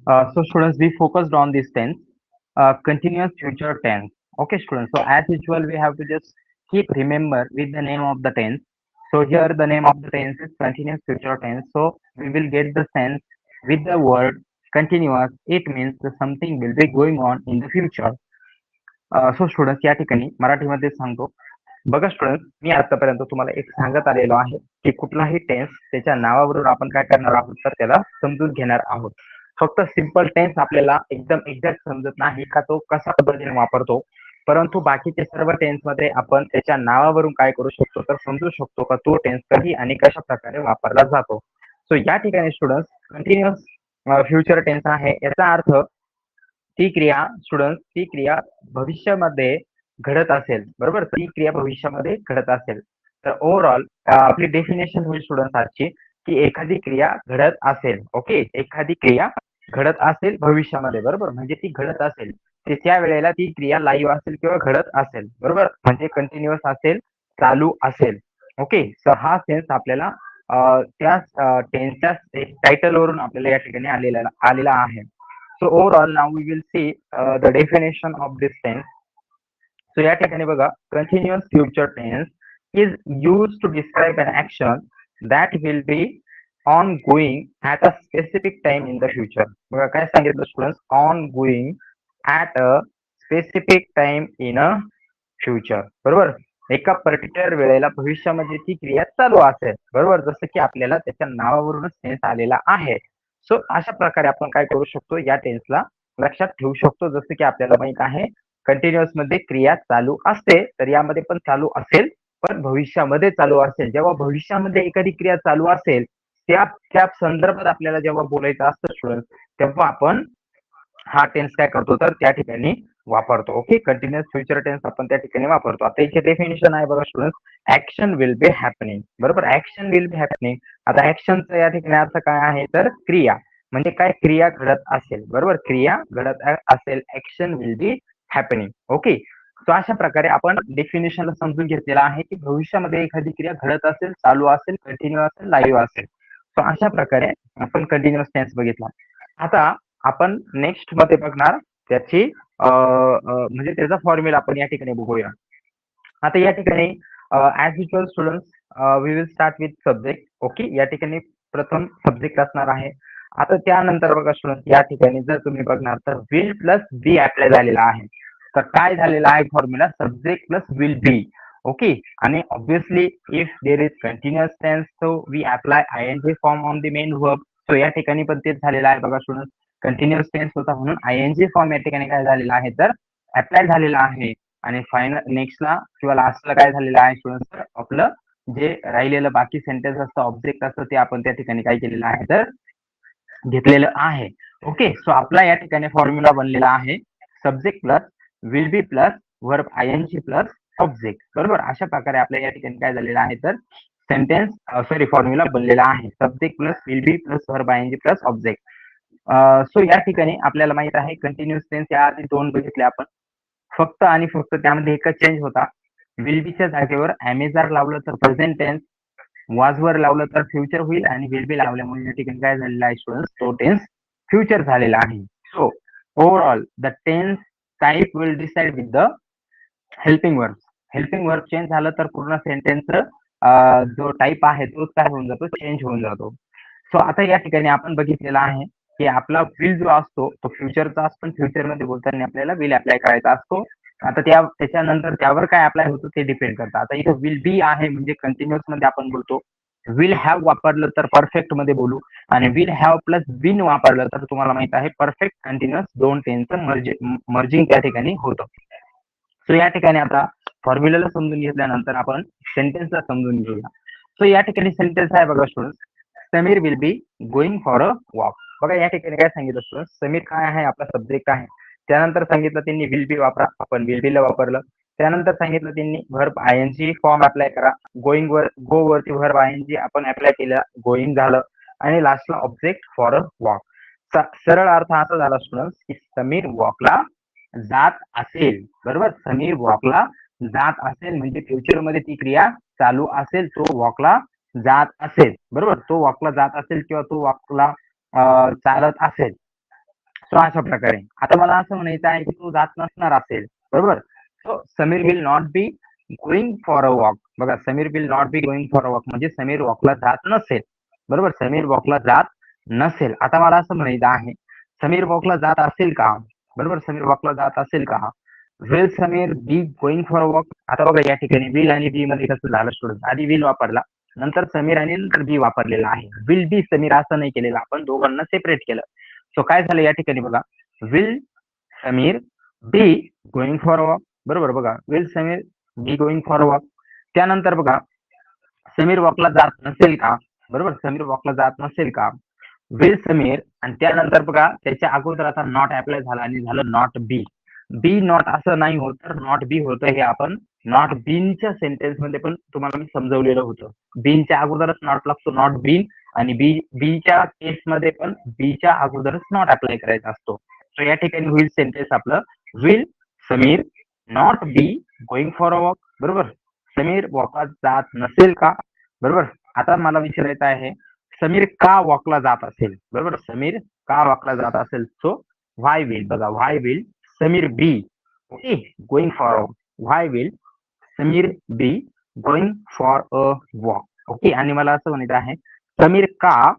So students, we focused on this tense, continuous future tense. Okay, students. So as usual, we have to just keep remember with the name of the tense. So here the name of the tense is continuous future tense. So we will get the sense with the word continuous. It means that something will be going on in the future. So students या ठिकाणी मराठीमध्ये सांगतो. बघा students, मी आतापर्यंत तुम्हाला एक सांगत आलेलो आहे की कुठलाही टेन्स त्याच्या नावावरून आपण काय करणार आहोत तर त्याला समजून घेणार आहोत. फक्त सिंपल टेन्स आपल्याला एकदम एक्झॅक्ट समजत नाही का तो कशा पद्धतीने वापरतो, परंतु बाकीचे सर्व टेन्स मध्ये आपण त्याच्या नावावरून काय करू शकतो तर समजू शकतो का तो टेन्स कधी आणि कशा प्रकारे वापरला जातो. सो या ठिकाणी स्टुडंट्स कंटिन्युअस फ्युचर टेन्स आहे, याचा अर्थ ती क्रिया स्टुडंट ती क्रिया भविष्यामध्ये घडत असेल, बरोबर. ती क्रिया भविष्यामध्ये घडत असेल तर ओव्हरऑल आपली डेफिनेशन होईल स्टुडंट आजची की एखादी क्रिया घडत असेल. ओके, एखादी क्रिया घडत असेल भविष्यामध्ये, बरोबर, म्हणजे ती घडत असेल त्या वेळेला ती क्रिया लाईव्ह असेल किंवा घडत असेल, बरोबर, म्हणजे कंटिन्युअस असेल, चालू असेल. ओके, तर हा सेन्स आपल्याला त्या टेन्सच्या टायटल वरून आपल्याला या ठिकाणी आलेला आहे. So overall, now we will see the definition of this tense. So या ठिकाणी बघा, continuous future tense is used to describe an action that will be ongoing at a specific time in the future. बघा काय सांगितलं students, ongoing at a specific time in a future, बरोबर. एका particular वेळेला भविष्यामध्ये ती क्रिया चालू असेल, बरोबर, जसं की आपल्याला त्याच्या नावावरूनच सेन्स आलेला आहे. सो अशा प्रकारे आपण काय करू शकतो, या टेन्सला लक्षात ठेवू शकतो. जसं की आपल्याला माहित आहे कंटिन्युअस मध्ये क्रिया चालू असते, तर यामध्ये पण चालू असेल, पण भविष्यामध्ये चालू असेल. जेव्हा भविष्यामध्ये एखादी क्रिया चालू असेल त्या त्या संदर्भात आपल्याला जेव्हा बोलायचं असतं स्टुडंट, तेव्हा आपण हा टेन्स काय करतो तर त्या ठिकाणी वापरतो. ओके, कंटिन्युअस फ्युचर टेन्स आपण त्या ठिकाणी वापरतो. आता इथे डेफिनेशन आहे बघा student, action will be happening, बरोबर, ऍक्शन विल बी हॅपनिंग. आता ऍक्शनचा या ठिकाणी अर्थ काय आहे तर क्रिया, म्हणजे काय क्रिया घडत असेल, बरोबर, क्रिया घडत असेल, action will be happening. Okay, so अशा प्रकारे आपण डेफिनेशनला समजून घेतलेला आहे की भविष्यामध्ये एखादी क्रिया घडत असेल, चालू असेल, कंटिन्यू असेल, लाईव्ह असेल. सो अशा प्रकारे आपण कंटिन्युअस टेन्स बघितला. आता आपण नेक्स्ट मध्ये बघणार त्याची म्हणजे त्याचा फॉर्म्युला आपण या ठिकाणी बघूया. आता या ठिकाणी as usual students, we will start with subject. Okay, या ठिकाणी प्रथम सब्जेक्ट असणार आहे. आता त्यानंतर बघा स्टुडंट, या ठिकाणी जर तुम्ही बघणार तर विल प्लस बी अप्लाय झालेला आहे. तर काय झालेला आहे formula, subject plus will be. Okay, आणि obviously if there is continuous tense so we apply ING form on the main verb. So या ठिकाणी पण तेच झालेलं आहे बघा स्टुडंट, कंटिन्युअस टेन्स होता म्हणून आयएनजी फॉर्म या ठिकाणी काय झालेला आहे तर अप्लाय झालेला आहे. आणि फायनल नेक्स्टला किंवा लास्टला काय झालेलं आहे स्टुडंट तर आपलं जे राहिलेलं बाकी सेंटेन्स असतं, ऑब्जेक्ट असतं, ते आपण त्या ठिकाणी काय केलेलं आहे तर घेतलेलं आहे. ओके, सो आपला या ठिकाणी फॉर्म्युला बनलेला आहे subject plus will be plus verb आयएनजी plus object, बरोबर. अशा प्रकारे आपल्या या ठिकाणी काय झालेलं आहे तर सेंटेन्स सॉरी फॉर्म्युला बनलेला आहे, subject plus will be plus verb आयएनजी plus object. So या ठिकाणी आपल्याला माहित आहे कंटिन्युअस टेन्स या आधी दोन बघितले आपण, फक्त आणि फक्त त्यामध्ये एकच चेंज होता. विल बीच्या जागेवर अमेझार लावलं तर प्रेझेंट टेन्स, was वर लावलं तर फ्युचर होईल, आणि विल बी लावल्यामुळे या ठिकाणी काय झालेला आहे स्टुडंट, तो टेन्स फ्युचर झालेला आहे. So overall the tense type will decide with the helping verb. Helping verb change झालं तर पूर्ण सेंटेन्स जो टाईप आहे तोच काय होऊन जातो, चेंज होऊन जातो. सो आता या ठिकाणी आपण बघितलेला आहे की आपला विल जो असतो तो फ्युचरचा असतो, फ्युचर मध्ये बोलताना आपल्याला विल अप्लाय करायचा असतो. आता त्याच्यानंतर त्यावर काय अप्लाय होतो ते डिपेंड करतं. आता इथं विल बी आहे म्हणजे कंटिन्युअस मध्ये आपण बोलतो, विल हॅव वापरलं तर परफेक्ट मध्ये बोलू, आणि विल हॅव प्लस बिन वापरलं तर तुम्हाला माहित आहे परफेक्ट कंटिन्युअस दोन टेन्सचं मर्जिंग त्या ठिकाणी होतं. सो या ठिकाणी आता फॉर्म्युलाला समजून घेतल्यानंतर आपण सेंटेन्सला समजून घेऊया. सो या ठिकाणी सेंटेन्स आहे बघा student, Sameer will be going for a walk. बघा या ठिकाणी काय सांगितलं स्टुडंट, समीर काय आहे आपला सब्जेक्ट आहे, त्यानंतर सांगितलं त्यांनी विल बी वापरा, आपण विल बी ला वापरलं. त्यानंतर सांगितलं त्यांनी व्हर्ब आयएनजी फॉर्म अप्लाय करा, गोइंग वर गो वरती व्हर्ब आयएनजी आपण अप्लाय केलं, गोइंग झालं, आणि लास्टला ऑब्जेक्ट फॉर अ वॉक. सरळ अर्थ असा झाला स्टुडंट की समीर वॉकला जात असेल, बरोबर, समीर वॉकला जात असेल म्हणजे फ्युचर मध्ये ती क्रिया चालू असेल, तो वॉकला जात असेल, बरोबर, तो वॉकला जात असेल किंवा तो वॉकला चालत असेल. सो अशा प्रकारे आता मला असं म्हणायचं आहे की तो जात नसणार असेल, बरोबर. So Sameer will not be going for a walk. बघा, Sameer will not be going for a walk म्हणजे समीर वॉकला जात नसेल, बरोबर. समीर वॉकला जात नसेल. आता मला असं म्हणायचं आहे, समीर वॉकला जात असेल का, बरोबर. समीर वॉकला जात असेल का. Will Sameer be going for a walk. आता बघा या ठिकाणी विल आणि बी मध्ये कसं झालं स्टुडंट, आधी विल वापरला, नंतर समीर आणि नंतर बी वापरलेला आहे. विल बी समीर असं नाही केलेलं, आपण दोघांना सेपरेट केलं. सो काय झालं या ठिकाणी बघा, will Sameer be going for walk, बरोबर. बघा, will Sameer be going for walk. त्यानंतर बघा, समीर वॉकला जात नसेल का, बरोबर. समीर वॉकला जात नसेल का, विल समीर, आणि त्यानंतर बघा त्याच्या अगोदर आता नॉट अप्लाय झाला आणि झालं नॉट बी. बी नॉट असं नाही होत, तर नॉट बी होतं. हे आपण नॉट बीनच्या सेंटेन्स मध्ये पण तुम्हाला मी समजवलेलं होतं. बीनच्या अगोदरच नॉट लागतो, नॉट बीन, आणि बीच्या केस मध्ये पण बीच्या अगोदरच नॉट अप्लाय करायचा असतो. सो या ठिकाणी होईल सेंटेन्स आपलं, will Sameer not be going for a walk, बरोबर. समीर वॉकला जात नसेल का, बरोबर. आता मला विचारायचं आहे, समीर का वॉकला जात असेल, बरोबर. समीर का वॉकला जात असेल. सो व्हाय विल, बघा, why will Sameer be okay going for a, why will Sameer be going for a walk. Okay, आणि मला असं म्हणायचं आहे, समीर का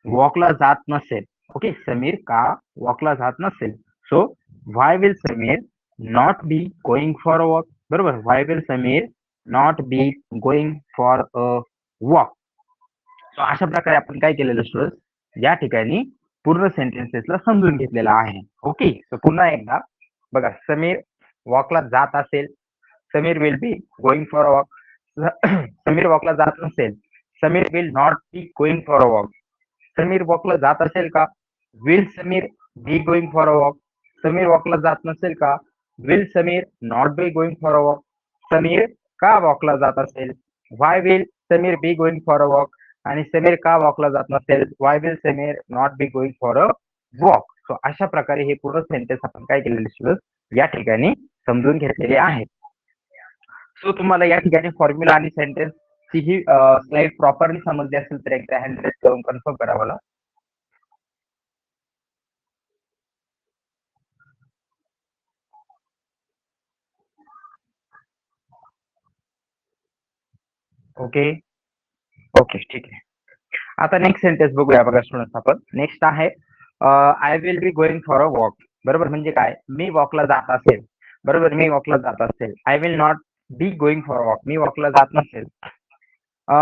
वॉकला जात नसेल. ओके, समीर का वॉकला जात नसेल. So why will Sameer not be going for a walk, बरोबर. Why will Sameer not be going for a walk. So अशा प्रकारे आपण काय केलेलं स्टुडंट, या ठिकाणी पूर्ण सेंटेन्सेसला समजून घेतलेलं आहे. ओके, सो पुन्हा एकदा बघा, समीर वॉकला जात असेल, Sameer will be going for a walk. Sameer वॉकला जात नसेल, Sameer will not be going for a walk. Sameer वॉकला जात असेल का, will Sameer be going for a walk. Sameer वॉकला जात नसेल का, will Sameer not be going for a walk. Sameer का वॉकला जात असेल, why will Sameer be going for a walk. आणि समीर का वॉकला जात नसेल, why will Sameer not be going for a walk. So अशा प्रकारे हे पूर्ण सेंटेन्स आपण काय केलेले स्टुडंट या ठिकाणी समजून घेतलेले आहेत. सो तुम्हाला या ठिकाणी फॉर्म्युला आणि सेंटेन्स ची ही स्लाइड प्रॉपरली समजली असेल तर एकदा हँड रेस करून कन्फर्म करा मला. ओके ओके, ठीक आहे. आता नेक्स्ट सेंटेन्स बघूया बघा स्टुडंट आपण. नेक्स्ट आहे I will be going for a walk, बरोबर. म्हणजे काय, मी वॉकला जात असेल, बरोबर. मी वॉकला जात असेल. I will not be going for a walk, मी वॉकला जात नसेल.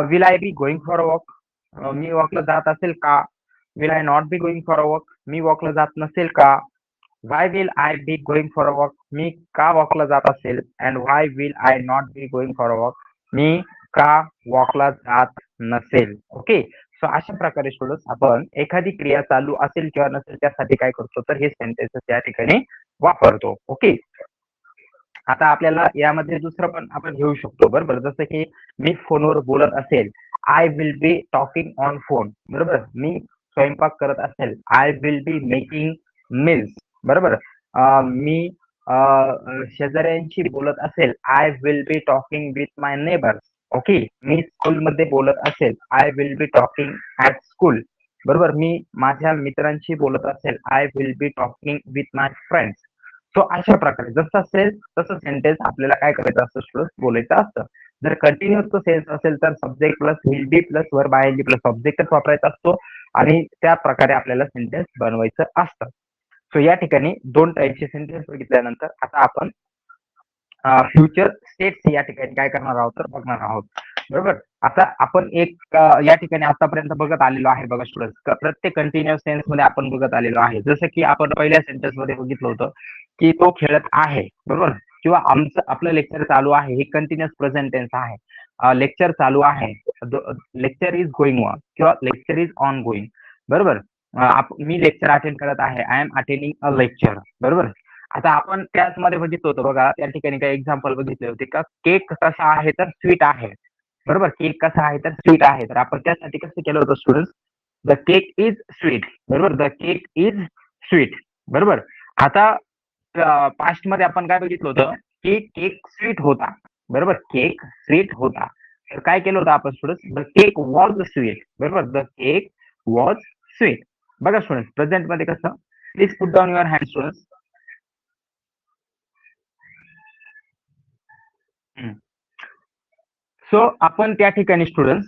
Will I be going for a walk, मी वॉकला जात असेल का. Will I not be going for a walk, मी वॉकला जात नसेल का. Why will I be going for a walk, मी का वॉकला जात असेल. And why will I not be going for a walk, मी का वॉकला जात नसेल. ओके, सो अशा प्रकारे स्टुडंट्स आपण एखादी क्रिया चालू असेल किंवा नसेल त्यासाठी काय करतो, तर हे सेंटेन्सेस या ठिकाणी वापरतो. ओके, आता आपल्याला यामध्ये दुसरं पण आपण घेऊ शकतो, बरोबर. जसं की मी फोनवर बोलत असेल, I will be talking on phone, बरोबर. मी स्वयंपाक करत असेल, I will be making meals, बरोबर. मी शेजाऱ्यांशी बोलत असेल, I will be talking with my neighbours. Okay, मी स्कूलमध्ये बोलत असेल, I will be talking at school, बरोबर. मी माझ्या मित्रांशी बोलत असेल, I will be talking with my friends. So अशा प्रकारे जसं असेल तसं सेंटेन्स आपल्याला काय करायचं असतं स्टुडंट, बोलायचं असतं. जर कंटिन्युअस तो सेन्स असेल तर subject plus will be plus verb I N G plus ऑब्जेक्टच वापरायचा असतो आणि त्या प्रकारे आपल्याला सेंटेन्स बनवायचं असतं. सो या ठिकाणी दोन टाईपचे सेंटेन्स बघितल्यानंतर आता आपण फ्युचर स्टेट्स या ठिकाणी काय करणार आहोत तर बघणार आहोत, बरोबर. आता आपण एक या ठिकाणी आतापर्यंत बघत आलेलो आहे बघा स्टुडंट, प्रत्येक कंटिन्युअस टेन्स मध्ये आपण बघत आलेलो आहे. जसं की आपण पहिल्या सेंटेन्स मध्ये बघितलं होतं की तो खेळत आहे, बरोबर. किंवा आमचं आपलं लेक्चर चालू आहे, हे कंटिन्युअस प्रेझेंट टेन्स आहे. लेक्चर चालू आहे, लेक्चर इज गोइंग ऑन किंवा लेक्चर इज ऑन गोइंग, बरोबर. मी लेक्चर अटेंड करत आहे, I am attending a lecture, बरोबर. आता आपण त्याचमध्ये बघितलं होतं बघा, त्या ठिकाणी काही एक्झाम्पल बघितले होते का, केक कसा आहे तर स्वीट आहे, बरोबर. केक कसा आहे तर स्वीट आहे. तर आपण त्यासाठी कसं केलं होतं student, the cake is sweet, बरोबर. द केक इज स्वीट, बरोबर. आता पास्ट मध्ये आपण काय बघितलं होतं की केक स्वीट होता, बरोबर. केक स्वीट होता. तर काय केलं होतं आपण student, the cake was sweet, बरोबर. The cake was sweet. बघा स्टुडंट, प्रेझेंट मध्ये कसं Please put down your hand, students. So आपण त्या ठिकाणी स्टुडंट्स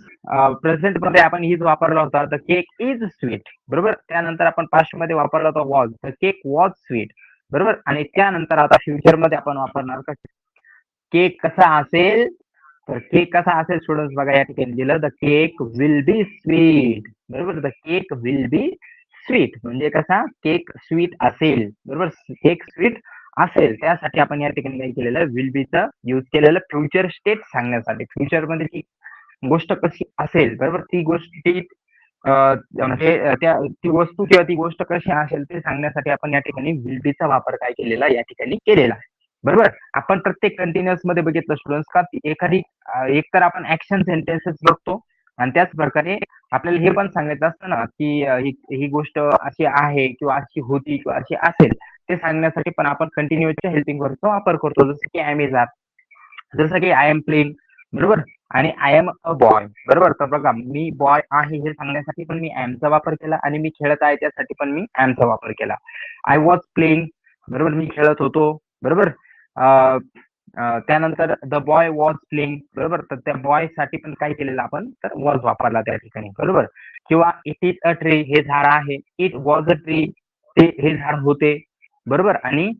प्रेझेंट मध्ये आपण इज वापरला होता द केक इज स्वीट, बरोबर. त्यानंतर आपण पास्ट मध्ये वापरला होता was, the cake was sweet, बरोबर. आणि त्यानंतर आता फ्युचर मध्ये आपण वापरणार का केक कसा असेल, तर केक कसा असेल स्टुडंट्स बघा या ठिकाणी दिलं the cake will be sweet, बरोबर. The cake will be sweet म्हणजे कसा केक स्वीट असेल, बरोबर. केक स्वीट असेल त्यासाठी आपण या ठिकाणी काय केलेलं विल बीचा यूज केलेलं फ्युचर स्टेट सांगण्यासाठी. फ्युचर मध्ये ती गोष्ट कशी असेल, बरोबर, ती गोष्ट ती म्हणजे ती वस्तू किंवा ती गोष्ट कशी असेल ते सांगण्यासाठी आपण या ठिकाणी विल बीचा वापर काय केलेला या ठिकाणी केलेला आहे, बरोबर. आपण प्रत्येक कंटिन्युअस मध्ये बघितलं स्टुडंट्स का एखादी एकतर आपण ऍक्शन सेंटेन्सेस बघतो आणि त्याच प्रकारे आपल्याला हे पण सांगायचं असतं ना की ही गोष्ट अशी आहे किंवा अशी होती किंवा अशी असेल ते सांगण्यासाठी पण आपण कंटिन्युअसच्या हेल्पिंग वर्बचा वापर करतो. जसं की आय एम जसं की आय एम प्लेइंग, बरोबर. आणि आय एम अ बॉय, बरोबर. तर बघा मी बॉय आहे हे सांगण्यासाठी पण मी चा वापर केला आणि मी खेळत आहे त्यासाठी पण मी चा वापर केला. आय वॉज प्लेइंग, बरोबर, मी खेळत होतो, बरोबर. त्यानंतर द बॉय वॉज प्लेइंग, बरोबर. तर त्या बॉय साठी पण काय केलेलं आपण तर वॉज वापरला त्या ठिकाणी, बरोबर. किंवा इट इज अ ट्री, हे झाड आहे, इट वॉज अ ट्री, ते हे झाड होते, बरोबर. आणि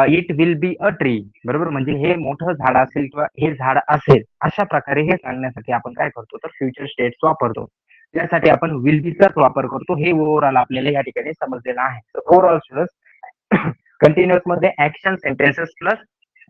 it will be a tree, बरोबर, म्हणजे हे मोठं झाड असेल किंवा हे झाड असेल अशा प्रकारे हे सांगण्यासाठी आपण काय करतो तर फ्युचर स्टेट्स वापरतो. त्यासाठी आपण विल बीचाच वापर करतो. हे ओव्हरऑल आपल्याला या ठिकाणी समजलेलं आहे. ओव्हरऑल स्टुडंट्स कंटिन्युअस मध्ये ऍक्शन सेंटेन्सेस प्लस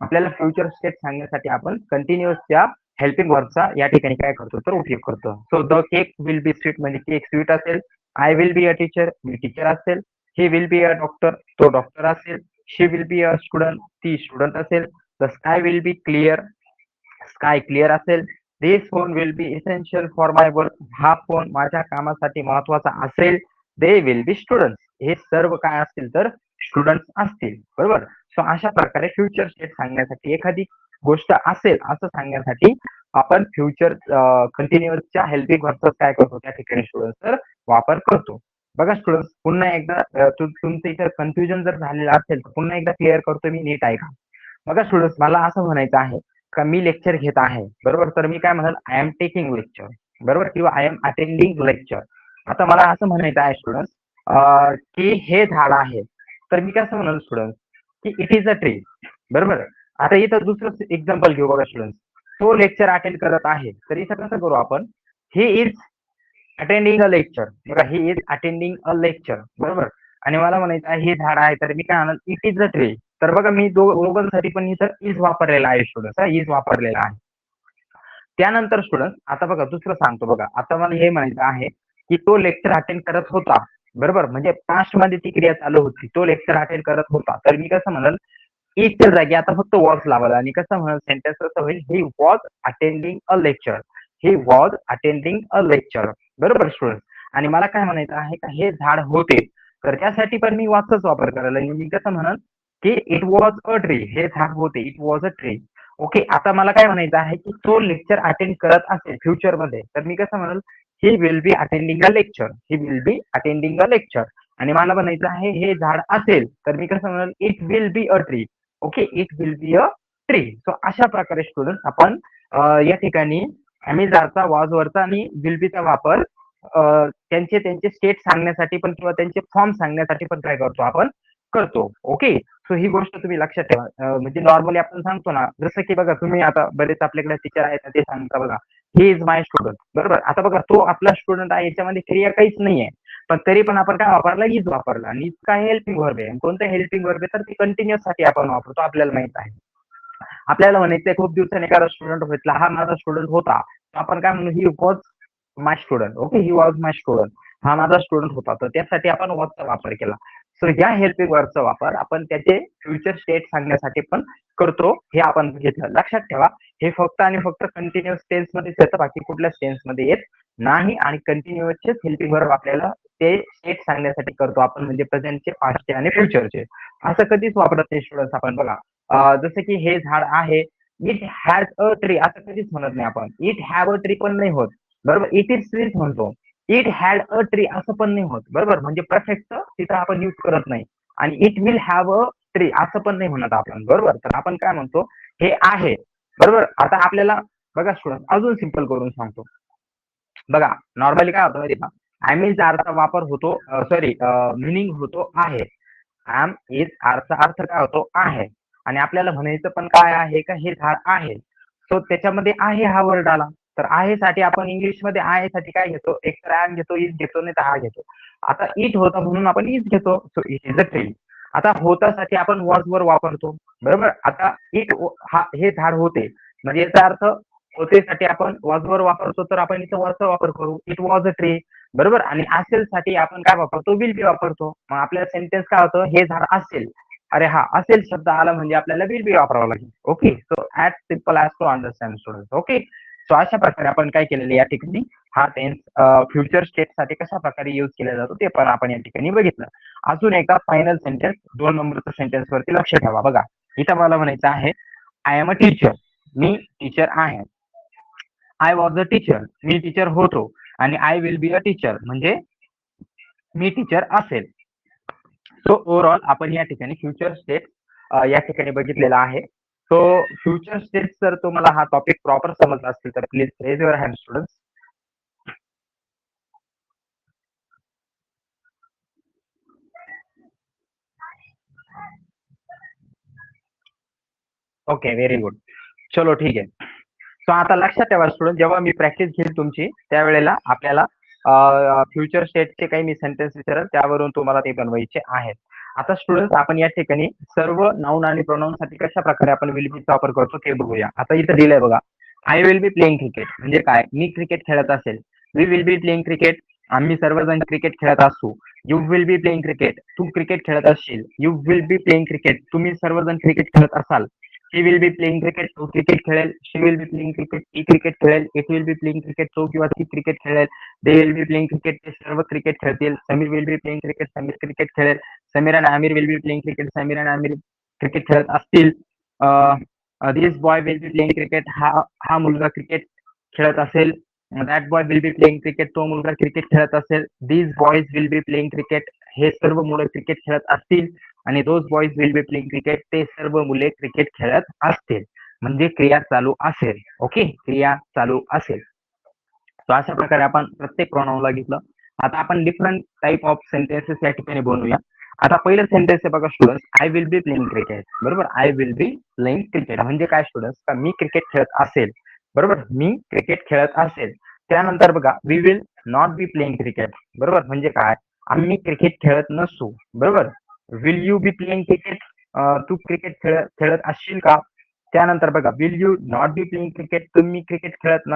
आपल्याला फ्युचर स्टेट सांगण्यासाठी आपण कंटिन्युअसच्या हेल्पिंग वर्बचा या ठिकाणी काय करतो तर उपयोग करतो. So the cake will be sweet म्हणजे केक स्वीट असेल. I will be a teacher, मी टीचर असेल. He will be a doctor, तो डॉक्टर असेल. She will be a student, ती स्टुडंट असेल. The sky will be clear, sky clear असेल. This phone will be essential for my work, हा phone माझ्या कामासाठी महत्वाचा असेल. दे विल बी स्टुडंट, हे सर्व काय असतील तर स्टुडंट असतील, बरोबर. सो अशा प्रकारे फ्युचर स्टेट सांगण्यासाठी एखादी गोष्ट असेल असं सांगण्यासाठी आपण फ्युचर कंटिन्युअसच्या हेल्पिंग वर्बचा काय करतो त्या ठिकाणी स्टुडंट तर वापर करतो. बघा स्टुडंट पुन्हा एकदा तुमचं इथं कन्फ्युजन जर झालेलं असेल तर पुन्हा एकदा क्लिअर करतो मी, नीट ऐका. बघा स्टुडंट्स मला असं म्हणायचं आहे का मी लेक्चर घेत आहे, बरोबर. तर मी काय म्हणाल आय एम टेकिंग लेक्चर, बरोबर, किंवा आय एम अटेंडिंग लेक्चर. आता मला असं म्हणायचं आहे स्टुडंट्स की हे झाड आहे, तर मी कसं म्हणाल स्टुडंट की इट इज अ ट्री, बरोबर. आता इथं दुसरं एक्झाम्पल घेऊ बघा स्टुडंट, तो लेक्चर अटेंड करत आहे तर इथं कसं करू आपण he is attending a lecture, बघा he is attending a lecture, बरोबर. आणि मला म्हणायचं आहे हे झाड आहे तर मी काय म्हणाल इट इज अ ट्री. तर बघा मी दोघांसाठी पण इथं इज वापरलेला आहे स्टुडंट, इज वापरलेला आहे. त्यानंतर स्टुडंट आता बघा दुसरं सांगतो बघा. आता मला हे म्हणायचं आहे की तो लेक्चर अटेंड करत होता, बरोबर, म्हणजे पास्ट मध्ये ती क्रिया चालू होती, तो लेक्चर अटेंड करत होता. तर मी कसं म्हणाल इजच्या जागी आता फक्त वॉज लावाल आणि कसं म्हणाल सेंटेन्स कसं होईल he was attending a lecture, he was attending a lecture, बरोबर स्टुडंट. आणि मला काय म्हणायचं आहे का हे झाड होते तर त्यासाठी पण मी वॉजचाच वापर करायला आणि मी कसं म्हणाल की इट वॉज अ ट्री, हे झाड होते, it was a tree. Okay. आता मला काय म्हणायचं आहे की तो लेक्चर अटेंड करत असेल फ्युचर मध्ये तर मी कसं म्हणाल ही will be attending a lecture, he will be attending a lecture. आणि मला म्हणायचं आहे हे झाड असेल तर मी कसं म्हणाल it will be a tree, okay, it will be a tree. So अशा प्रकारे स्टुडंट आपण या ठिकाणी अमेझॉनचा वॉजवरचा आणि विल बीचा वापर त्यांचे त्यांचे स्टेट सांगण्यासाठी पण किंवा त्यांचे फॉर्म सांगण्यासाठी पण काय करतो आपण करतो. ओके. सो ही गोष्ट तुम्ही लक्षात ठेवा. म्हणजे नॉर्मली आपण सांगतो ना जसं की बघा तुम्ही आता बरेच आपल्याकडे टीचर आहेत ते सांगता बघा ही इज माय स्टुडंट, बरोबर. आता बघा तो आपला स्टुडंट आहे याच्यामध्ये क्रिया काहीच नाहीये पण तरी पण आपण काय वापरला इज वापरला आणि इज काय हेल्पिंग वर्ब आहे. कोणतं हेल्पिंग वर्ब आहे तर ते कंटिन्युअस साठी आपण वापरतो आपल्याला माहित आहे. आपल्याला म्हणायचंय खूप दिवसांनी एखादा स्टुडंट भेटला, हा माझा स्टुडंट होता, आपण काय म्हणू he was my student, okay, he was my student, हा माझा स्टुडंट होता. तर त्यासाठी आपण वॉजचा वापर केला. सो या हेल्पिंग वर्बचा वापर आपण त्याचे फ्युचर स्टेट सांगण्यासाठी पण करतो, हे आपण घेतलं. लक्षात ठेवा हे फक्त आणि फक्त कंटिन्युअस टेन्स मध्येच येतं, बाकी कुठल्या टेन्स मध्ये येत नाही. आणि कंटिन्युअसचेच हेल्पिंग वर्ब आपल्याला ते स्टेट सांगण्यासाठी करतो आपण, म्हणजे प्रेझेंटचे, पास्टचे आणि फ्युचरचे. असं कधीच वापरत नाही स्टुडंट्स आपण. बघा जसं की हे झाड आहे, इट हॅज अ ट्री असं कधीच म्हणत नाही आपण. इट हॅव अ ट्री पण नाही होत, बरोबर. इट इज ट्रीज म्हणतो. इट हॅड अ ट्री असं पण नाही होत, बरोबर. म्हणजे परफेक्ट तिथं आपण युज करत नाही. आणि it will have a tree असं पण नाही म्हणत आपण, बरोबर. तर आपण काय म्हणतो, हे आहे, बरोबर. आता आपल्याला बघा स्टुडंट अजून सिंपल करून सांगतो. बघा नॉर्मली काय होतं माहिती का, चा अर्थ वापर होतो, सॉरी मिनिंग होतो आहे. ऍम इज आरचा अर्थ काय होतो, आहे. आणि आपल्याला म्हणायचं पण काय आहे का, हे झाड आहे. सो त्याच्यामध्ये आहे हा वर्ड आला. तर आहे साठी आपण इंग्लिशमध्ये आहे साठी काय घेतो, एक तर ऍम घेतो, इज घेतो, नाही तर हा घेतो. आता इट होता म्हणून आपण इज घेतो, so it is a tree. आता होतासाठी आपण वॉज वर वापरतो, बरोबर. आता इट हे झाड होते म्हणजे याचा अर्थ होतेसाठी आपण वॉज वर वापरतो, तर आपण इथं वॉजचा वापर करू, इट वॉज अ ट्री, बरोबर. आणि असेल साठी आपण काय वापरतो, विल बी वापरतो. मग आपल्याला सेंटेन्स काय होतं, हे झाड असेल. अरे हा असेल शब्द आला म्हणजे आपल्याला विल बी वापरावं लागेल. Okay, so as simple as to understand student. Okay, so अशा प्रकारे आपण काय केलेलं या ठिकाणी हा टेन्स फ्युचर स्टेट साठी कशा प्रकारे युज केला जातो ते पण आपण या ठिकाणी बघितलं. अजून एकदा फायनल सेंटेन्स 2 नंबरच्या सेंटेन्स वरती लक्ष ठेवा. बघा इथं मला म्हणायचं आहे, आय एम अ टीचर, मी टीचर आहे. आय वॉज अ टीचर, मी टीचर होतो. आणि I will be a teacher म्हणजे मी टीचर असेल. सो ओव्हरऑल आपण या ठिकाणी फ्युचर स्टेट या ठिकाणी बघितलेला आहे. सो फ्युचर स्टेट जर तुम्हाला हा टॉपिक प्रॉपर समजला असेल तर please raise your hand students. Okay, very good. चलो ठीक आहे. सो आता लक्षात ठेवा स्टुडंट, जेव्हा मी प्रॅक्टिस घेईल तुमची त्यावेळेला आपल्याला फ्युचर स्टेटचे काही मी सेंटेन्स विचारेल, त्यावरून तुम्हाला ते बनवायचे आहेत. आता स्टुडंट आपण या ठिकाणी सर्व नाऊन आणि प्रोनाऊन साठी कशा प्रकारे आपण विल बीचा वापर करतो ते बघूया. आता इथं दिलंय बघा, I will be playing cricket म्हणजे काय, मी क्रिकेट खेळत असेल. We will be playing cricket, आम्ही सर्वजण क्रिकेट खेळत असू. You will be playing cricket, तू क्रिकेट खेळत असशील. You will be playing cricket, तुम्ही सर्वजण क्रिकेट खेळत असाल. She will be playing cricket, तो क्रिकेट खेळेल. She will be playing cricket, ती क्रिकेट खेळेल. It will be playing cricket, तो किंवा ती क्रिकेट खेळेल. दे विल बी प्लेइंग क्रिकेट, ते सर्व क्रिकेट खेळतील. Sameer will be playing cricket, Sameer cricket खेळेल. समीर आणि Aamir will be playing cricket, Sameer आणि आमिर क्रिकेट खेळत असतील. This boy will be playing cricket, हा मुलगा क्रिकेट खेळत असेल. That boy will be playing cricket, तो मुलगा क्रिकेट खेळत असेल. These boys will be playing cricket, हे सर्व मुलं क्रिकेट खेळत असतील. आणि those boys will be playing cricket, ते सर्व मुले क्रिकेट खेळत असतील. म्हणजे क्रिया चालू असेल. ओके, क्रिया चालू असेल. तर अशा प्रकारे आपण प्रत्येक प्रोनाऊनला घेतलं. आता आपण डिफरंट टाइप ऑफ सेंटेन्सेस या ठिकाणी बनवूया. आता पहिलं सेंटेन्स आहे बघा student, I will be playing cricket, बरोबर. I will be playing cricket म्हणजे काय स्टुडंट, का मी क्रिकेट खेळत असेल, बरोबर. मी क्रिकेट खेळत असेल. त्यानंतर बघा, we will not be playing cricket, बरोबर. म्हणजे काय, आम्ही क्रिकेट खेळत नसू, बरोबर. Will you be playing cricket, तू क्रिकेट खेळत असशील का. त्यानंतर बघा, will you not be playing cricket, तुम्ही क्रिकेट खेळत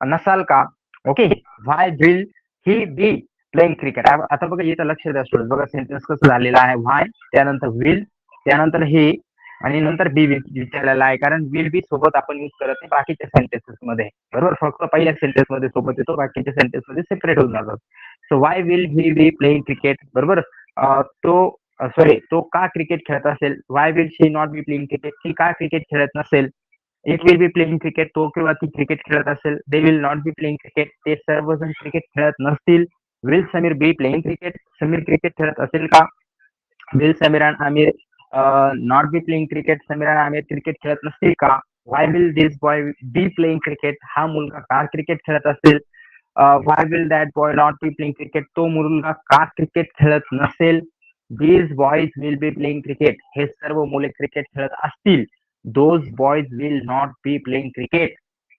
नसाल का. Okay, why will he be playing cricket. आता बघा इथं लक्ष द्या स्टुडंट, बघा सेंटेन्स कसं झालेलं आहे. व्हाय, त्यानंतर विल, त्यानंतर ही, आणि नंतर बी विचारलेला आहे. कारण विल बी सोबत आपण यूज करत नाही बाकीच्या सेंटेन्सेस मध्ये, बरोबर. फक्त पहिल्या सेंटेन्स मध्ये सोबत येतो, बाकीच्या सेंटेन्स मध्ये सेपरेट होऊन जातात. So why will he be playing cricket, बरोबर. तो सॉरी, तो का क्रिकेट खेळत असेल. Why will she not be playing cricket, ती का क्रिकेट खेळत नसेल. It will be playing cricket, तो किंवा ती क्रिकेट खेळत असेल. They will not be playing cricket, ते सर्वजण क्रिकेट खेळत नसतील. Will Sameer be playing cricket, Sameer cricket खेळत असेल का. Will Sameer and Aamir not be playing cricket, Sameer आणि आमिर क्रिकेट खेळत नसतील का. Why will this boy be playing cricket, हा मुलगा का क्रिकेट खेळत असेल. Why will that boy not be playing cricket, तो मुलगा का क्रिकेट खेळत नसेल. These boys will be playing cricket, हे सर्व मुले क्रिकेट खेळत असतील. Those boys will not be playing cricket,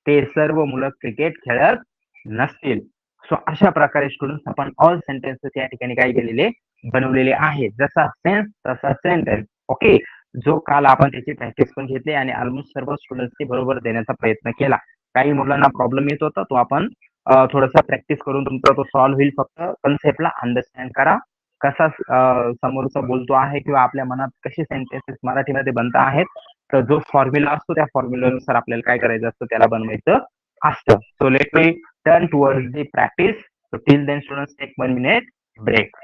ते सर्व मुलं क्रिकेट खेळत नसतील. सो अशा प्रकारे स्टुडंट आपण ऑल सेंटेन्सेस या ठिकाणी काय केलेले बनवलेले आहेत. जसा सेन्स तसा सेंटेन्स. ओके, जो काल आपण त्याची प्रॅक्टिस पण घेतली आणि ऑलमोस्ट सर्व स्टुडंट्सनी बरोबर देण्याचा प्रयत्न केला. काही मुलांना प्रॉब्लेम येत होता, तो आपण थोडासा प्रॅक्टिस करून तुमचा तो सॉल्व्ह होईल. फक्त कन्सेप्टला अंडरस्टँड करा, कसा समोरचा बोलतो आहे किंवा आपल्या मनात कसे सेंटेन्सेस मराठीमध्ये बनत आहेत. तर जो फॉर्म्युला असतो त्या फॉर्म्युलानुसार आपल्याला काय करायचं असतं, त्याला बनवायचं असतं. So let me turn towards the practice. So till then students, take 1 minute break.